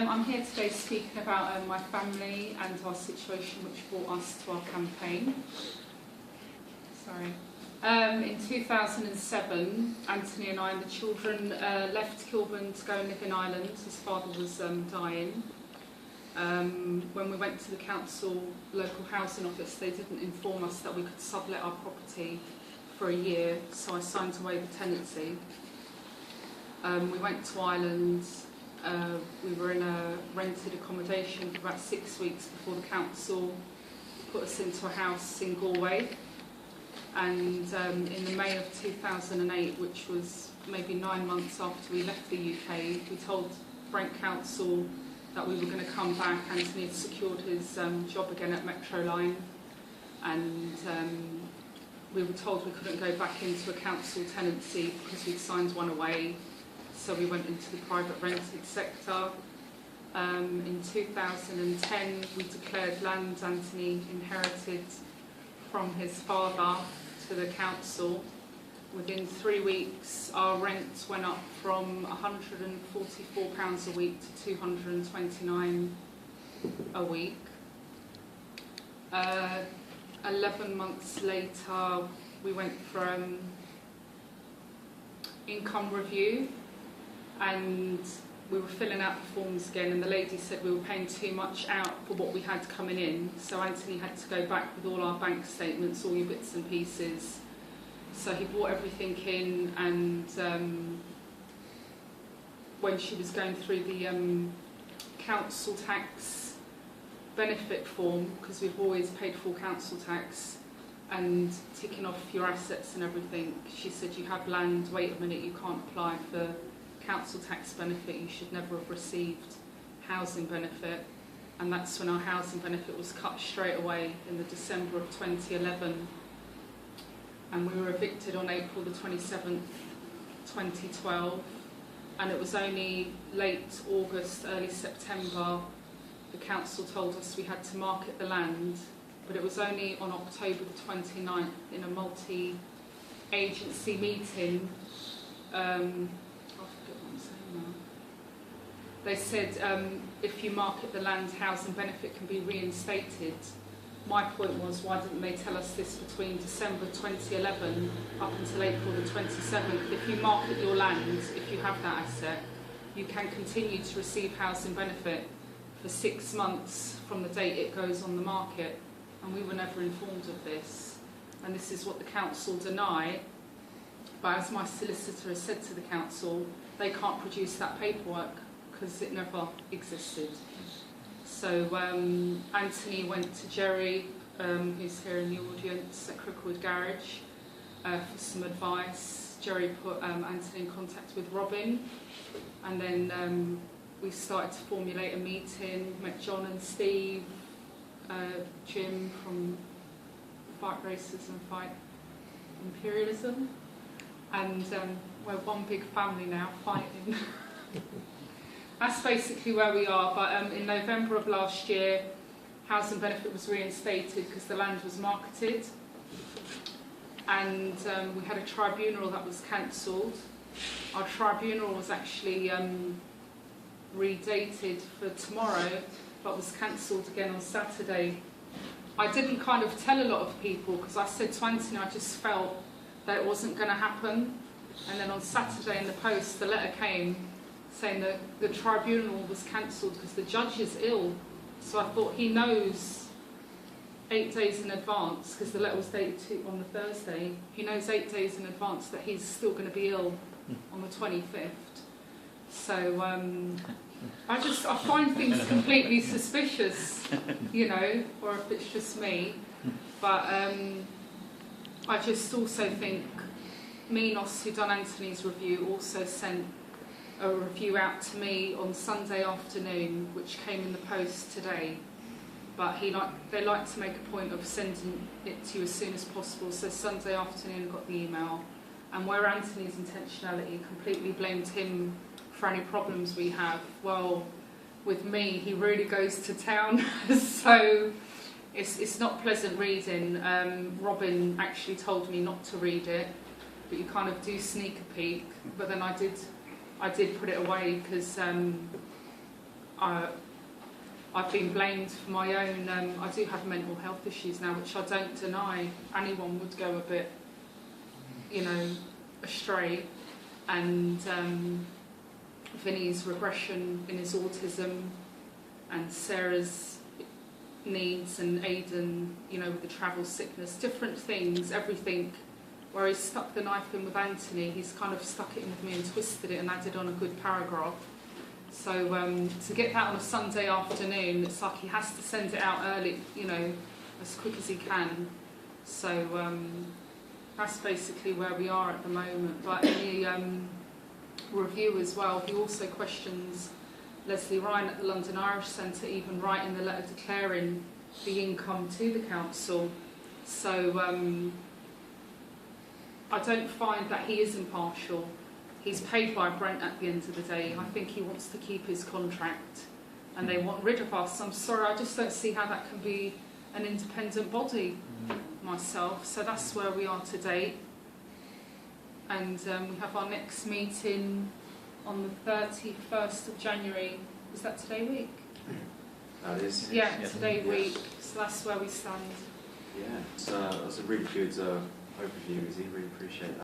I'm here today speaking about my family and our situation which brought us to our campaign. In 2007, Anthony and I and the children left Kilburn to go and live in Ireland. His father was dying. When we went to the council local housing office, they didn't inform us that we could sublet our property for a year, so I signed away the tenancy. We went to Ireland. We were in a rented accommodation for about 6 weeks before the council put us into a house in Galway. And in the May of 2008, which was maybe 9 months after we left the UK, we told Brent Council that we were going to come back. Anthony had secured his job again at Metro Line, and we were told we couldn't go back into a council tenancy because we'd signed one away, so we went into the private rented sector. In 2010, we declared land Anthony inherited from his father to the council. Within 3 weeks, our rent went up from £144 a week to £229 a week. 11 months later, we went for income review, and we were filling out the forms again, and the lady said we were paying too much out for what we had coming in, so Anthony had to go back with all our bank statements, all your bits and pieces. So he brought everything in, and when she was going through the council tax benefit form, because we've always paid full council tax, and ticking off your assets and everything, she said, you have land, wait a minute, you can't apply for council tax benefit, you should never have received housing benefit. And that's when our housing benefit was cut straight away in the December of 2011, and we were evicted on April the 27th, 2012, and it was only late August, early September the council told us we had to market the land, but it was only on October the 29th in a multi-agency meeting. They said if you market the land, housing benefit can be reinstated. My point was, why didn't they tell us this between December 2011 up until April the 27th? If you market your land, if you have that asset, you can continue to receive housing benefit for 6 months from the date it goes on the market. And we were never informed of this. And this is what the council deny. But as my solicitor has said to the council, they can't produce that paperwork because it never existed. So Anthony went to Jerry, who's here in the audience at Crookwood Garage, for some advice. Jerry put Anthony in contact with Robin, and then we started to formulate a meeting, met John and Steve, Jim from Fight Racism, Fight Imperialism, and we're one big family now fighting. That's basically where we are, but in November of last year, housing benefit was reinstated because the land was marketed, and we had a tribunal that was cancelled. Our tribunal was actually redated for tomorrow, but was cancelled again on Saturday. I didn't kind of tell a lot of people because I said to Anthony I just felt that it wasn't going to happen, and then on Saturday in the post the letter came saying that the tribunal was cancelled because the judge is ill. So I thought he knows 8 days in advance, because the letter was dated on the Thursday. He knows 8 days in advance that he's still going to be ill on the 25th. So I find things completely suspicious, you know, or if it's just me. But I just also think Minos, who done Anthony's review, also sent a review out to me on Sunday afternoon, which came in the post today. But they like to make a point of sending it to you as soon as possible. So Sunday afternoon I got the email, and where Anthony's intentionality completely blamed him for any problems we have, well, with me he really goes to town. So it's not pleasant reading. Robin actually told me not to read it, but you kind of do sneak a peek. But then I did put it away because I've been blamed for my own, I do have mental health issues now, which I don't deny. Anyone would go a bit, astray. And Vinny's regression in his autism, and Sarah's needs, and Aidan, with the travel sickness, different things, everything. Where he's stuck the knife in with Anthony, he's kind of stuck it in with me and twisted it and added on a good paragraph. So to get that on a Sunday afternoon, it's like he has to send it out early, as quick as he can. So that's basically where we are at the moment. But in the review as well, he also questions Leslie Ryan at the London Irish Centre even writing the letter declaring the income to the council. So I don't find that he is impartial. He's paid by Brent at the end of the day. I think he wants to keep his contract and they want rid of us. I'm sorry, I just don't see how that can be an independent body myself. So that's where we are today. And we have our next meeting on the 31st of January. Is that today week? That is. Yeah, today week. So that's where we stand. Yeah, so that's a really good overview, Izzy. Really appreciate that.